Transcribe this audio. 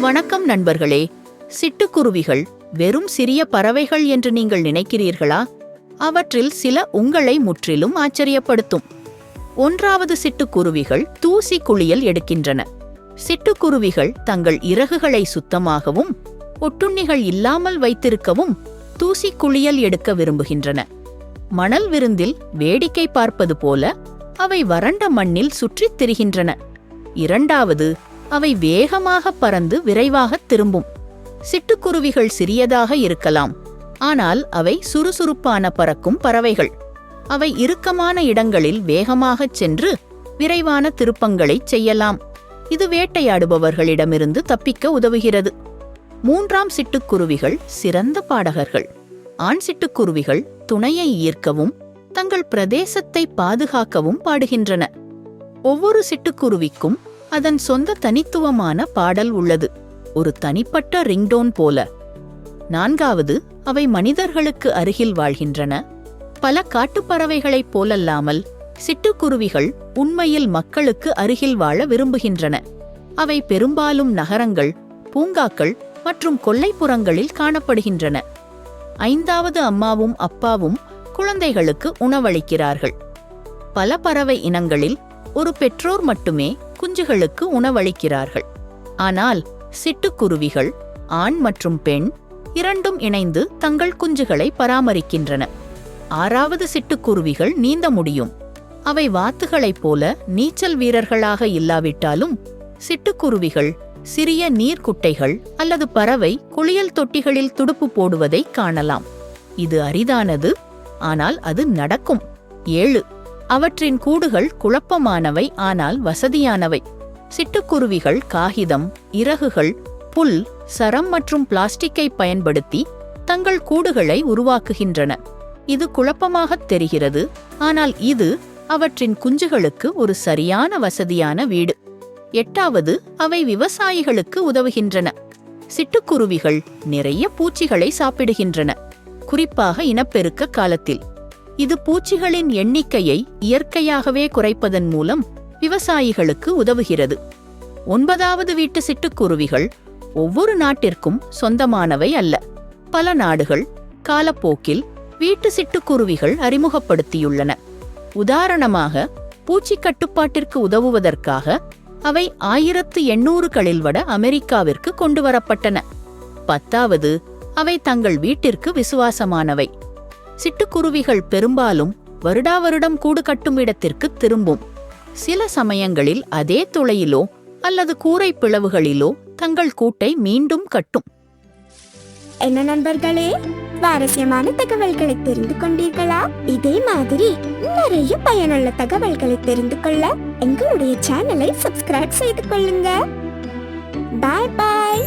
வணக்கம் நண்பர்களே. சிட்டுக்குருவிகள் வெறும் சிறிய பறவைகள் என்று நீங்கள் நினைக்கிறீர்களா? அவற்றில் சில உங்களை முற்றிலும் ஆச்சரியப்படுத்தும். 1வது சிட்டுக்குருவிகள் தூசி குளியல் எடுக்கின்றன. சிட்டுக்குருவிகள் தங்கள் இறகுகளை சுத்தமாகவும் ஒட்டுண்ணிகள் இல்லாமல் வைத்திருக்கவும் தூசி குளியல் எடுக்க விரும்புகின்றன. மணல் விருந்தில் வேடிக்கை பார்ப்பது போல அவை வறண்ட மண்ணில் சுற்றித் திரிகின்றன. 2வது, அவை வேகமாக பறந்து விரைவாக திரும்பும். சிட்டுக்குருவிகள் சிறியதாக இருக்கலாம், ஆனால் அவை சுறுசுறுப்பான பறக்கும் பறவைகள். அவை இறுக்கமான இடங்களில் வேகமாகச் சென்று விரைவான திருப்பங்களைச் செய்யலாம். இது வேட்டையாடுபவர்களிடமிருந்து தப்பிக்க உதவுகிறது. 3ஆம் சிட்டுக்குருவிகள் சிறந்த பாடகர்கள். ஆண் சிட்டுக்குருவிகள் துணையை ஈர்க்கவும் தங்கள் பிரதேசத்தை பாதுகாக்கவும் பாடுகின்றன. ஒவ்வொரு சிட்டுக்குருவிக்கும் அதன் சொந்த தனித்துவமான பாடல் உள்ளது, ஒரு தனிப்பட்ட ரிங்டோன் போல. 4வது, அவை மனிதர்களுக்கு அருகில் வாழ்கின்றன. பல காட்டுப்பறவைகளைப் போலல்லாமல் சிட்டுக்குருவிகள் உண்மையில் மக்களுக்கு அருகில் வாழ விரும்புகின்றன. அவை பெரும்பாலும் நகரங்கள், பூங்காக்கள் மற்றும் கொல்லைப்புறங்களில் காணப்படுகின்றன. 5வது, அம்மாவும் அப்பாவும் குழந்தைகளுக்கு உணவளிக்கிறார்கள். பல பறவை இனங்களில் ஒரு பெற்றோர் மட்டுமே குஞ்சுகளுக்கு உணவளிக்கிறார்கள். ஆனால் சிட்டுக்குருவிகள் ஆண் மற்றும் பெண் இரண்டும் இணைந்து தங்கள் குஞ்சுகளை பராமரிக்கின்றன. 6வது, சிட்டுக்குருவிகள் நீந்த முடியும். அவை வாத்துகளைப் போல நீச்சல் வீரர்களாக இல்லாவிட்டாலும் சிட்டுக்குருவிகள் சிறிய நீர்க்குட்டைகள் அல்லது பறவை குளியல் தொட்டிகளில் துடுப்பு போடுவதை காணலாம். இது அரிதானது, ஆனால் அது நடக்கும். 7, அவற்றின் கூடுகள் குழப்பமானவை ஆனால் வசதியானவை. சிட்டுக்குருவிகள் காகிதம், இறகுகள், புல், சரம் மற்றும் பிளாஸ்டிக்கை பயன்படுத்தி தங்கள் கூடுகளை உருவாக்குகின்றன. இது குழப்பமாகத் தெரிகிறது, ஆனால் இது அவற்றின் குஞ்சுகளுக்கு ஒரு சரியான வசதியான வீடு. 8வது, அவை விவசாயிகளுக்கு உதவுகின்றன. சிட்டுக்குருவிகள் நிறைய பூச்சிகளை சாப்பிடுகின்றன, குறிப்பாக இனப்பெருக்க காலத்தில். இது பூச்சிகளின் எண்ணிக்கையை இயற்கையாகவே குறைப்பதன் மூலம் விவசாயிகளுக்கு உதவுகிறது. 9வது, வீட்டு சிட்டுக்குருவிகள் ஒவ்வொரு நாட்டிற்கும் சொந்தமானவை அல்ல. பல நாடுகள் காலப்போக்கில் வீட்டு சிட்டுக்குருவிகள் அறிமுகப்படுத்தியுள்ளன. உதாரணமாக, பூச்சி கட்டுப்பாட்டிற்கு உதவுவதற்காக அவை 1800களில் வட அமெரிக்காவிற்கு கொண்டுவரப்பட்டன. 10வது, அவை தங்கள் வீட்டிற்கு விசுவாசமானவை. சிட்டுக்குருவிகள் பெரும்பாலும் வருடாவருடம் கூடு கட்டும் இடத்திற்கு திரும்பும். சில சமயங்களில் அதே துளையிலோ அல்லது கூரை பிளவுகளிலோ தங்கள் கூட்டை மீண்டும் கட்டும். என்ன நண்பர்களே, சுவாரஸ்யமான தகவல்களை தெரிந்து கொண்டீர்களா? இதே மாதிரி நிறைய பயனுள்ள தகவல்களை தெரிந்து கொள்ள எங்களுடைய சேனலை சப்ஸ்கிரைப் செய்து கொள்ளுங்க. பாய் பாய்.